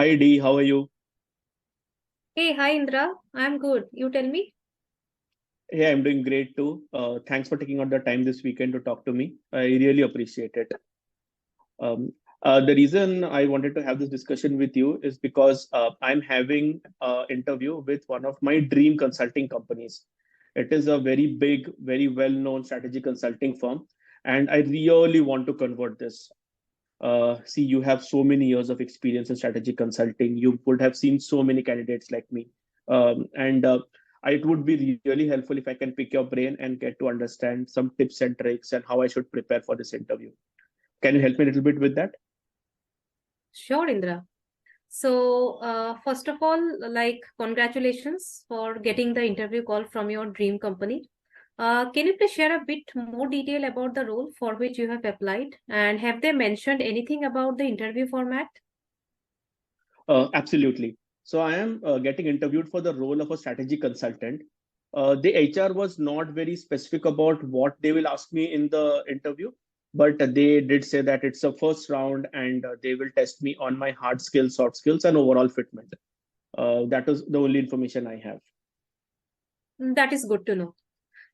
Hi Dee, how are you? Hey, hi Indra. I'm good. You tell me. Hey, I'm doing great too. Thanks for taking out the time this weekend to talk to me. I really appreciate it. Um, the reason I wanted to have this discussion with you is because I'm having an interview with one of my dream consulting companies. It is a very big, very well-known strategy consulting firm, and I really want to convert this. See, you have so many years of experience in strategy consulting. You would have seen so many candidates like me. And it would be really helpful if I can pick your brain and get to understand some tips and tricks and how I should prepare for this interview. Can you help me a little bit with that? Sure, Indra. First of all, congratulations for getting the interview call from your dream company. Can you please share a bit more detail about the role for which you have applied? And have they mentioned anything about the interview format? Absolutely. So I am getting interviewed for the role of a strategy consultant. The HR was not very specific about what they will ask me in the interview, but they did say that it's a first round and they will test me on my hard skills, soft skills, and overall fitment. That is the only information I have. That is good to know.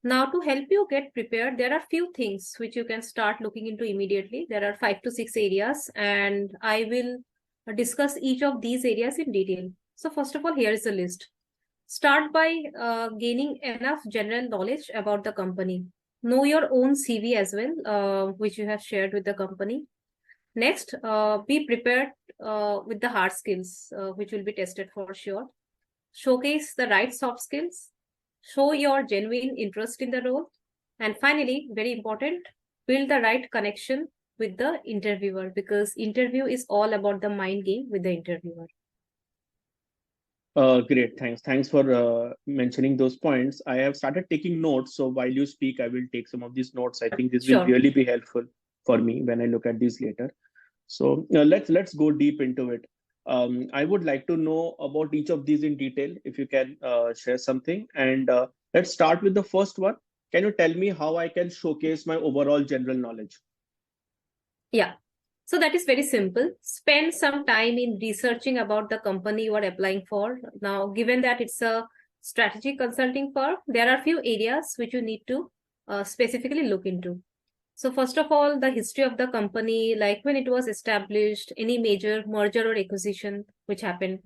Now, to help you get prepared, there are few things which you can start looking into immediately. There are 5 to 6 areas, and I will discuss each of these areas in detail. So, first of all, here is a list. Start by gaining enough general knowledge about the company. Know your own CV as well, which you have shared with the company. Next, be prepared with the hard skills, which will be tested for sure. Showcase the right soft skills. Show your genuine interest in the role. And finally, very important, build the right connection with the interviewer because interview is all about the mind game with the interviewer. Great, thanks. Thanks for mentioning those points. I have started taking notes, so while you speak, I will take some of these notes. I think this will Sure. really be helpful for me when I look at these later. So let's go deep into it. I would like to know about each of these in detail, if you can share something. And let's start with the first one. Can you tell me how I can showcase my overall general knowledge? Yeah. So that is very simple. Spend some time in researching about the company you are applying for. Now, given that it's a strategy consulting firm, there are few areas which you need to specifically look into. So first of all, the history of the company, like when it was established, any major merger or acquisition which happened.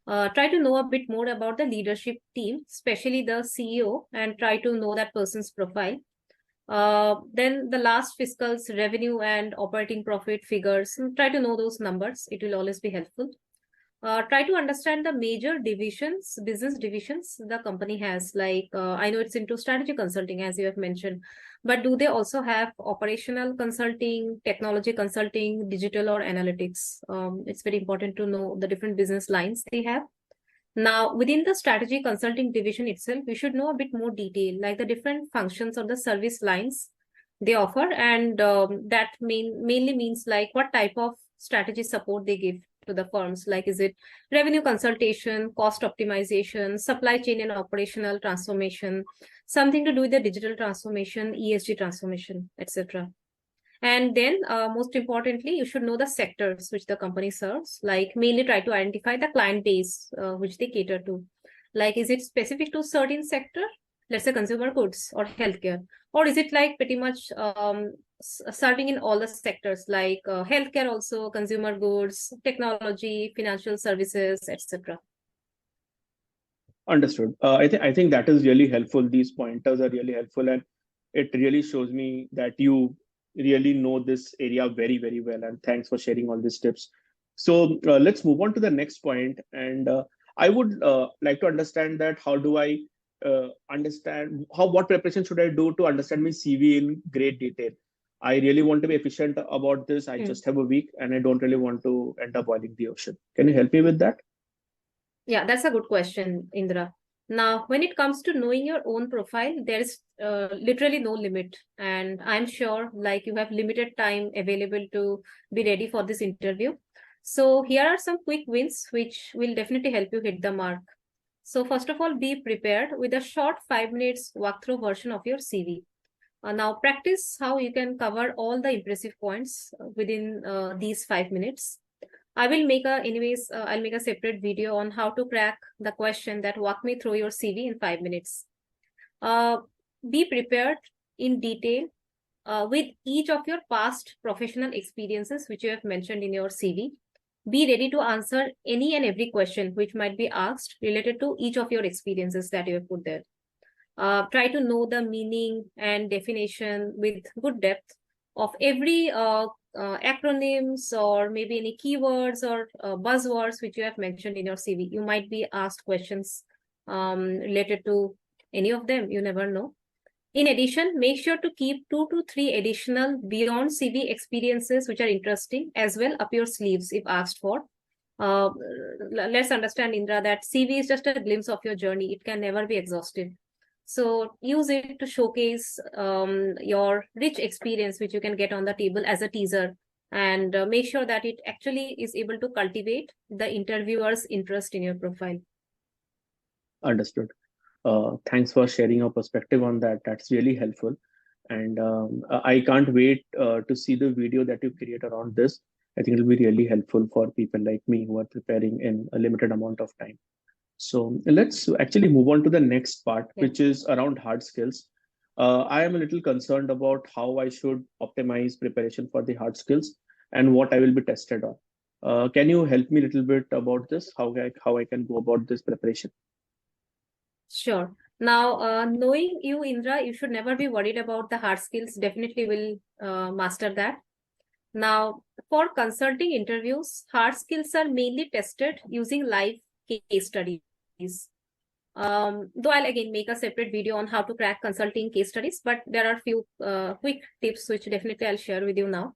Try to know a bit more about the leadership team, especially the CEO, and try to know that person's profile. Then the last fiscal's revenue and operating profit figures. Try to know those numbers. It will always be helpful. Try to understand the major divisions, business divisions the company has. I know it's into strategy consulting, as you have mentioned, but do they also have operational consulting, technology consulting, digital or analytics? It's very important to know the different business lines they have. Now, within the strategy consulting division itself, we should know a bit more detail, like the different functions or the service lines they offer, and that mainly means like what type of strategy support they give to the firms. Like, is it revenue consultation, cost optimization, supply chain and operational transformation, something to do with the digital transformation, ESG transformation, etc. And then, most importantly, you should know the sectors which the company serves. Like, mainly try to identify the client base which they cater to. Like, is it specific to certain sector, let's say consumer goods or healthcare, or is it like pretty much serving in all the sectors, like healthcare, also consumer goods, technology, financial services, etc. Understood. I think that is really helpful. These pointers are really helpful, and it really shows me that you really know this area very, very well. And thanks for sharing all these tips. So let's move on to the next point. And I would like to understand that how do I understand how what preparation should I do to understand my CV in great detail? I really want to be efficient about this. I Hmm. just have a week, and I don't really want to end up boiling the ocean. Can you help me with that? Yeah, that's a good question, Indra. Now, when it comes to knowing your own profile, there is literally no limit. And I'm sure like you have limited time available to be ready for this interview. So here are some quick wins which will definitely help you hit the mark. So first of all, be prepared with a short 5 minutes walkthrough version of your CV. Now practice how you can cover all the impressive points within these 5 minutes. I'll make a separate video on how to crack the question that walk me through your CV in 5 minutes. Be prepared in detail with each of your past professional experiences, which you have mentioned in your CV. Be ready to answer any and every question which might be asked related to each of your experiences that you have put there. Try to know the meaning and definition with good depth of every acronyms or maybe any keywords or buzzwords which you have mentioned in your CV. You might be asked questions related to any of them. You never know. In addition, make sure to keep 2 to 3 additional beyond CV experiences which are interesting as well up your sleeves if asked for. Let's understand, Indra, that CV is just a glimpse of your journey. It can never be exhaustive. So use it to showcase your rich experience which you can get on the table as a teaser, and make sure that it actually is able to cultivate the interviewer's interest in your profile. Understood. Thanks for sharing your perspective on that. That's really helpful. And I can't wait to see the video that you create around this. I think it'll be really helpful for people like me who are preparing in a limited amount of time. So let's actually move on to the next part, Yeah. which is around hard skills. I am a little concerned about how I should optimize preparation for the hard skills and what I will be tested on. Can you help me a little bit about this? How I can go about this preparation? Sure. Now, knowing you, Indra, you should never be worried about the hard skills. Definitely will master that. Now, for consulting interviews, hard skills are mainly tested using live case studies. Though I'll again make a separate video on how to crack consulting case studies, but there are a few quick tips which definitely I'll share with you now.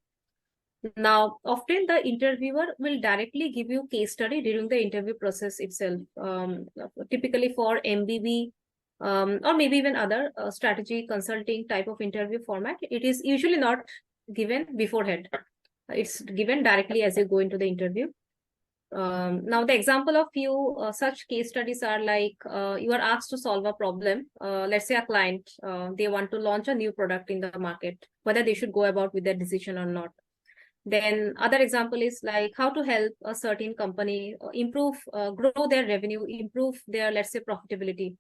Now, often the interviewer will directly give you case study during the interview process itself. Typically for MBB or maybe even other strategy consulting type of interview format, it is usually not given beforehand. It's given directly as you go into the interview. Now, the example of few such case studies are like you are asked to solve a problem. Let's say a client, they want to launch a new product in the market, whether they should go about with their decision or not. Then other example is like how to help a certain company improve, grow their revenue, improve their, let's say, profitability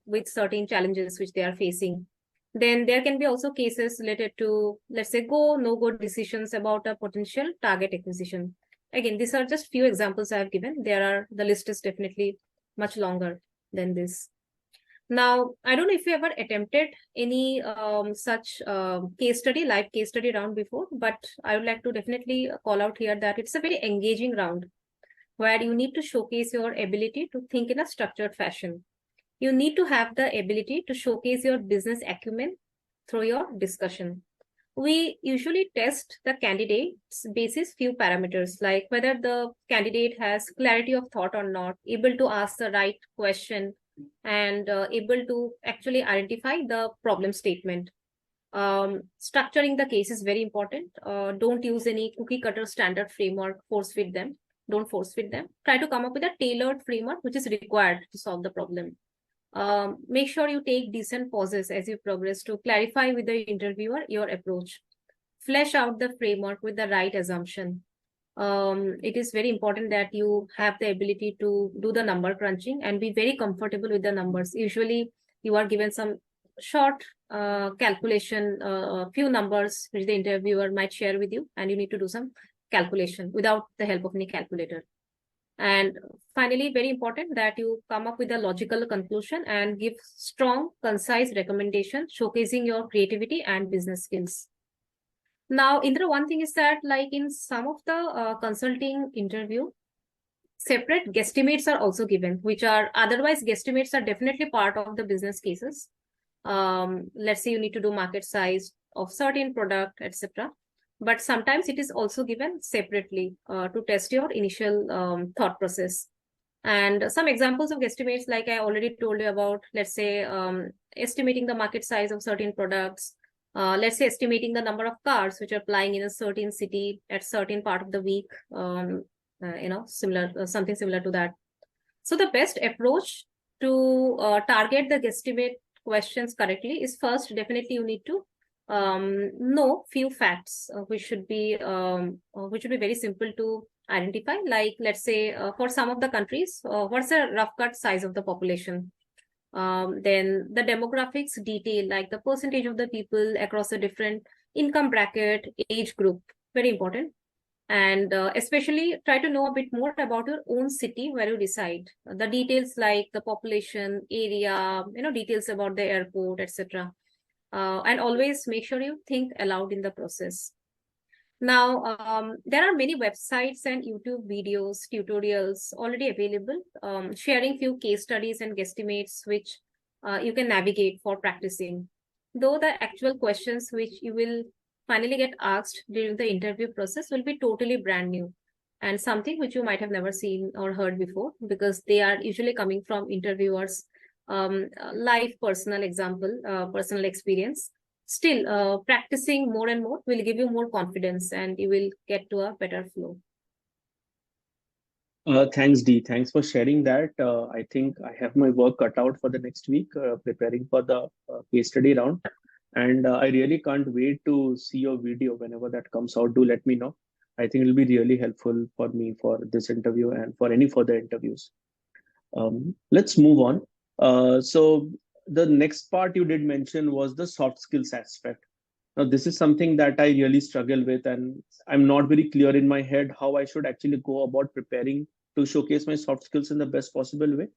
with certain challenges which they are facing. Then there can be also cases related to, let's say, go, no-go decisions about a potential target acquisition. Again, these are just few examples I have given. The list is definitely much longer than this. Now, I don't know if you ever attempted any such live case study round before, but I would like to definitely call out here that it's a very engaging round where you need to showcase your ability to think in a structured fashion. You need to have the ability to showcase your business acumen through your discussion. We usually test the candidate's basis few parameters, like whether the candidate has clarity of thought or not, able to ask the right question, and able to actually identify the problem statement. Structuring the case is very important. Don't use any cookie cutter standard framework, force fit them. Don't force fit them. Try to come up with a tailored framework which is required to solve the problem. Make sure you take decent pauses as you progress to clarify with the interviewer your approach. Flesh out the framework with the right assumption. It is very important that you have the ability to do the number crunching and be very comfortable with the numbers. Usually you are given some short calculation, few numbers which the interviewer might share with you, and you need to do some calculation without the help of any calculator. And finally, very important that you come up with a logical conclusion and give strong, concise recommendations showcasing your creativity and business skills. Now, Indra, one thing is that like in some of the consulting interview, separate guesstimates are also given, which are otherwise guesstimates are definitely part of the business cases. Let's say you need to do market size of certain product, etc. But sometimes it is also given separately to test your initial thought process. And some examples of guesstimates, like I already told you about, let's say estimating the market size of certain products, let's say estimating the number of cars which are plying in a certain city at certain part of the week, something similar to that. So the best approach to target the guesstimate questions correctly is first, definitely you need to No, few facts which should be very simple to identify. Like, let's say for some of the countries, what's the rough cut size of the population? Then the demographics detail, like the percentage of the people across a different income bracket, age group, very important. And especially try to know a bit more about your own city where you reside. The details like the population, area, details about the airport, etc. And always make sure you think aloud in the process. Now, there are many websites and YouTube videos, tutorials already available, sharing few case studies and guesstimates, which you can navigate for practicing. Though the actual questions which you will finally get asked during the interview process will be totally brand new and something which you might have never seen or heard before, because they are usually coming from interviewers' life, personal example, personal experience. Still, practicing more and more will give you more confidence and you will get to a better flow. Thanks, Dee. Thanks for sharing that. I think I have my work cut out for the next week, preparing for the case study round. And I really can't wait to see your video whenever that comes out. Do let me know. I think it'll be really helpful for me for this interview and for any further interviews. Let's move on. So the next part you did mention was the soft skills aspect. Now, this is something that I really struggle with, and I'm not very clear in my head how I should actually go about preparing to showcase my soft skills in the best possible way.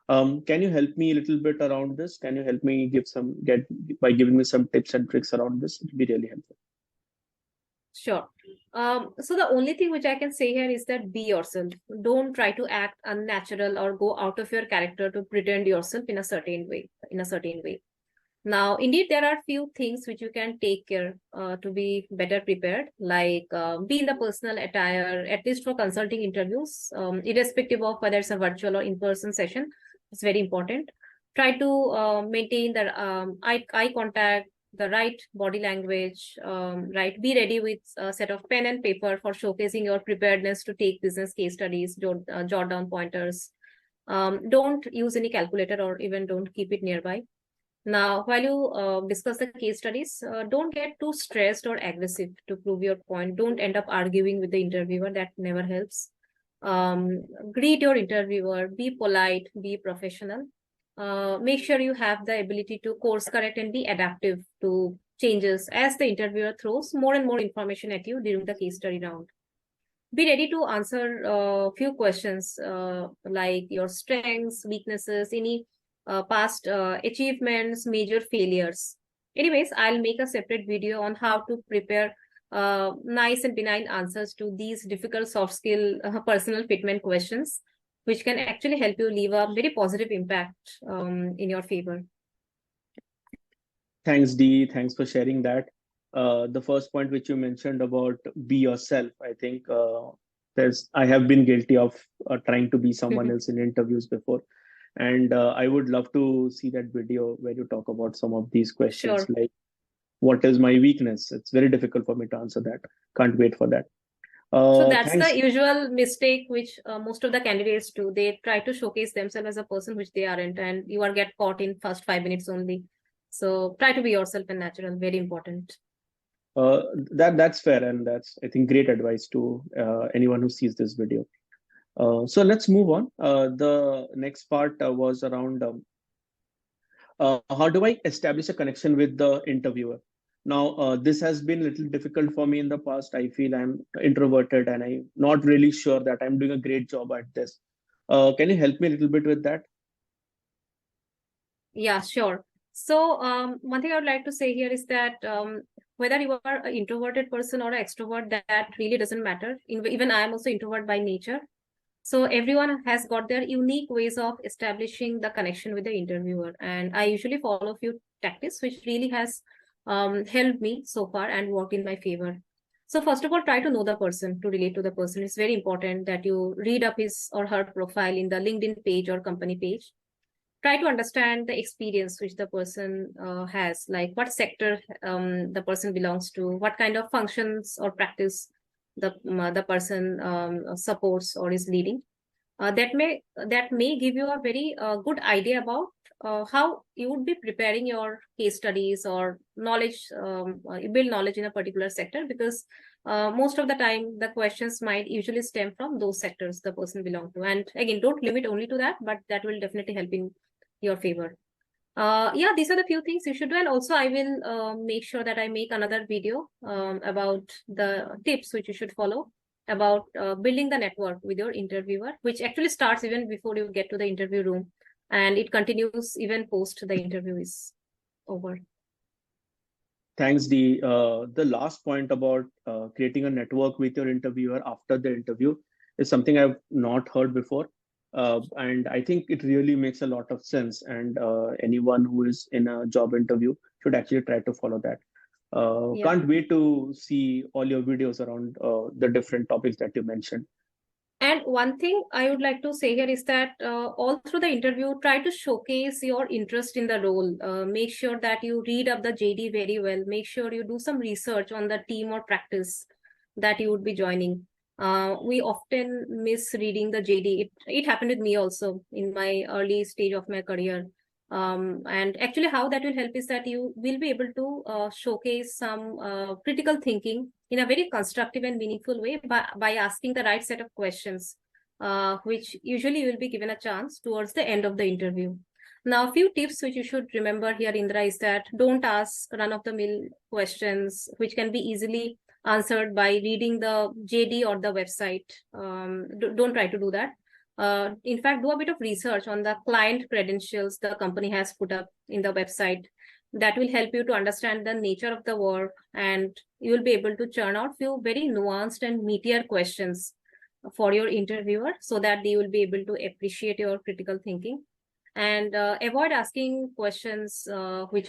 Can you help me a little bit around this? Can you help me by giving me some tips and tricks around this? It'd be really helpful. Sure. So the only thing which I can say here is that be yourself. Don't try to act unnatural or go out of your character to pretend yourself in a certain way. Now, indeed, there are few things which you can take care to be better prepared, like be in the personal attire, at least for consulting interviews, irrespective of whether it's a virtual or in-person session. It's very important. Try to maintain the eye contact, the right body language, right? Be ready with a set of pen and paper for showcasing your preparedness to take business case studies, jot down pointers. Don't use any calculator or even don't keep it nearby. Now, while you discuss the case studies, don't get too stressed or aggressive to prove your point. Don't end up arguing with the interviewer. That never helps. Greet your interviewer. Be polite. Be professional. Make sure you have the ability to course correct and be adaptive to changes as the interviewer throws more and more information at you during the case study round. Be ready to answer a few questions like your strengths, weaknesses, any past achievements, major failures. Anyways, I'll make a separate video on how to prepare nice and benign answers to these difficult soft skill personal fitment questions, which can actually help you leave a very positive impact in your favor. Thanks, Dee. Thanks for sharing that. The first point which you mentioned about be yourself, I think I have been guilty of trying to be someone else in interviews before. And I would love to see that video where you talk about some of these questions, Sure. like what is my weakness? It's very difficult for me to answer that. Can't wait for that. So that's Thanks. the usual mistake which most of the candidates do. They try to showcase themselves as a person which they aren't, and you are get caught in first 5 minutes only. So try to be yourself and natural. Very important. That's fair, and that's, I think, great advice to anyone who sees this video. So let's move on. The next part was around how do I establish a connection with the interviewer? Now, this has been a little difficult for me in the past. I feel I'm introverted and I'm not really sure that I'm doing a great job at this. Can you help me a little bit with that? Yeah, sure. So one thing I would like to say here is that whether you are an introverted person or an extrovert, that really doesn't matter. Even I am also introvert by nature. So everyone has got their unique ways of establishing the connection with the interviewer. And I usually follow a few tactics, which really has helped me so far and worked in my favor. So first of all, try to know the person, to relate to the person. It's very important that you read up his or her profile in the LinkedIn page or company page. Try to understand the experience which the person has, like what sector the person belongs to, what kind of functions or practice the person supports or is leading. that may give you a very good idea about how you would be preparing your case studies or knowledge, you build knowledge in a particular sector, because most of the time the questions might usually stem from those sectors the person belong to. And again, don't limit only to that, but that will definitely help in your favor. Yeah, these are the few things you should do. And also I will make sure that I make another video about the tips which you should follow about building the network with your interviewer, which actually starts even before you get to the interview room, and it continues even post the interview is over. Thanks, Dee. The last point about creating a network with your interviewer after the interview is something I've not heard before. And I think it really makes a lot of sense. And anyone who is in a job interview should actually try to follow that. Yeah. Can't wait to see all your videos around the different topics that you mentioned. And one thing I would like to say here is that all through the interview, try to showcase your interest in the role. Make sure that you read up the JD very well. Make sure you do some research on the team or practice that you would be joining. We often miss reading the JD. It happened with me also in my early stage of my career. And actually how that will help is that you will be able to showcase some critical thinking in a very constructive and meaningful way by asking the right set of questions, which usually you will be given a chance towards the end of the interview. Now, a few tips which you should remember here, Indra, is that don't ask run-of-the-mill questions, which can be easily answered by reading the JD or the website. Don't try to do that. In fact, do a bit of research on the client credentials the company has put up in the website. That will help you to understand the nature of the work, and you will be able to churn out few very nuanced and meatier questions for your interviewer, so that they will be able to appreciate your critical thinking. And avoid asking questions which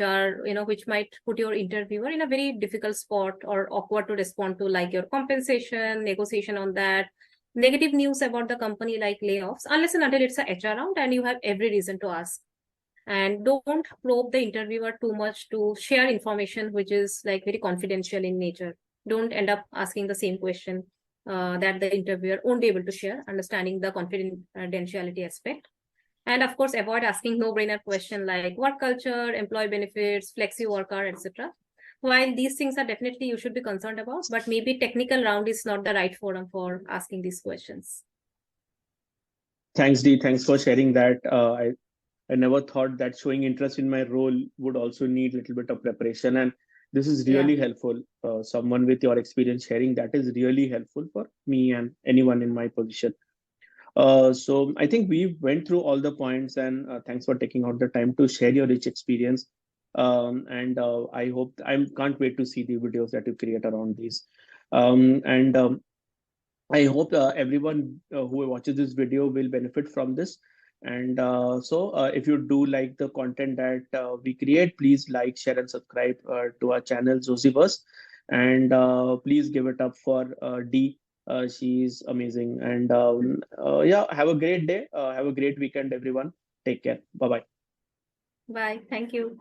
might put your interviewer in a very difficult spot or awkward to respond to, like your compensation, negotiation on that, negative news about the company like layoffs, unless and until it's a HR round and you have every reason to ask. And don't probe the interviewer too much to share information which is like very confidential in nature. Don't end up asking the same question that the interviewer won't be able to share, understanding the confidentiality aspect. And of course, avoid asking no-brainer question like work culture, employee benefits, flexi work hour, etc. While these things are definitely you should be concerned about, but maybe technical round is not the right forum for asking these questions. Thanks, Dee. Thanks for sharing that. I never thought that showing interest in my role would also need a little bit of preparation. And this is really helpful. Someone with your experience sharing that is really helpful for me and anyone in my position. So I think we went through all the points, and thanks for taking out the time to share your rich experience. And I can't wait to see the videos that you create around these. I hope everyone who watches this video will benefit from this. And so if you do like the content that we create, please like, share, and subscribe to our channel, Zosiverse. And please give it up for Dee. She's amazing. And yeah, have a great day. Have a great weekend, everyone. Take care. Bye-bye. Bye. Thank you.